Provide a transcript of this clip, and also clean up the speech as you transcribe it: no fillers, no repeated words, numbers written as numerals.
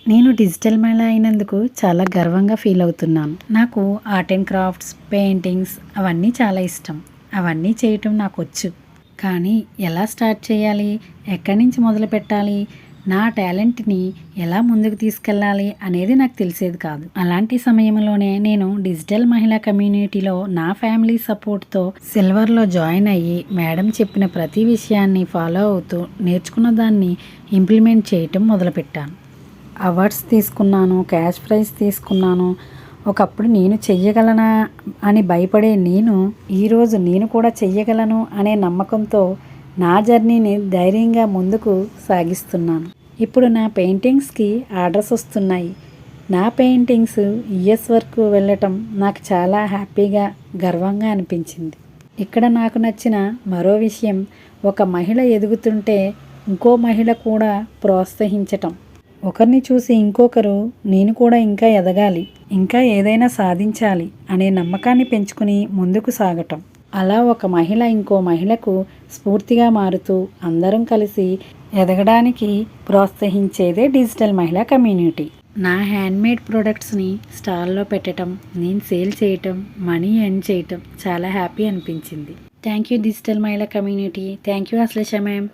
నేను డిజిటల్ మహిళ అయినందుకు చాలా గర్వంగా ఫీల్ అవుతున్నాను. నాకు ఆర్ట్ అండ్ క్రాఫ్ట్స్, పెయింటింగ్స్ అవన్నీ చాలా ఇష్టం. అవన్నీ చేయటం నాకొచ్చు. కానీ ఎలా స్టార్ట్ చేయాలి? ఎక్కడి నుంచి మొదలుపెట్టాలి? నా టాలెంట్‌ని ఎలా ముందుకు తీసుకెళ్ళాలి అనేది నాకు తెలిసేది కాదు. అలాంటి సమయంలోనే నేను డిజిటల్ మహిళా కమ్యూనిటీలో నా ఫ్యామిలీ సపోర్ట్‌తో సిల్వర్‌లో జాయిన్ అయ్యి మేడం చెప్పిన ప్రతి విషయాన్ని ఫాలో అవుతూ నేర్చుకున్న దాన్ని ఇంప్లిమెంట్ చేయటం మొదలుపెట్టాను. అవార్డ్స్ తీసుకున్నాను, క్యాష్ ప్రైజ్ తీసుకున్నాను. ఒకప్పుడు నేను చెయ్యగలనా అని భయపడే ఈరోజు నేను కూడా చెయ్యగలను అనే నమ్మకంతో నా జర్నీని ధైర్యంగా ముందుకు సాగిస్తున్నాను. ఇప్పుడు నా పెయింటింగ్స్కి ఆర్డర్స్ వస్తున్నాయి. నా పెయింటింగ్స్ యూఎస్ వరకు వెళ్ళటం నాకు చాలా హ్యాపీగా, గర్వంగా అనిపించింది. ఇక్కడ నాకు నచ్చిన మరో విషయం, ఒక మహిళ ఎదుగుతుంటే ఇంకో మహిళ కూడా ప్రోత్సహించటం. ఒకరిని చూసి ఇంకొకరు నేను కూడా ఇంకా ఎదగాలి, ఇంకా ఏదైనా సాధించాలి అనే నమ్మకాన్ని పెంచుకుని ముందుకు సాగటం. అలా ఒక మహిళ ఇంకో మహిళకు స్ఫూర్తిగా మారుతూ అందరం కలిసి ఎదగడానికి ప్రోత్సహించేదే డిజిటల్ మహిళా కమ్యూనిటీ. నా హ్యాండ్మేడ్ ప్రొడక్ట్స్ని స్టాల్లో పెట్టడం, నేను సేల్ చేయటం, మనీ ఎర్న్ చేయటం చాలా హ్యాపీ అనిపించింది. థ్యాంక్ యూ డిజిటల్ మహిళా community. Thank you Ashlesha ma'am.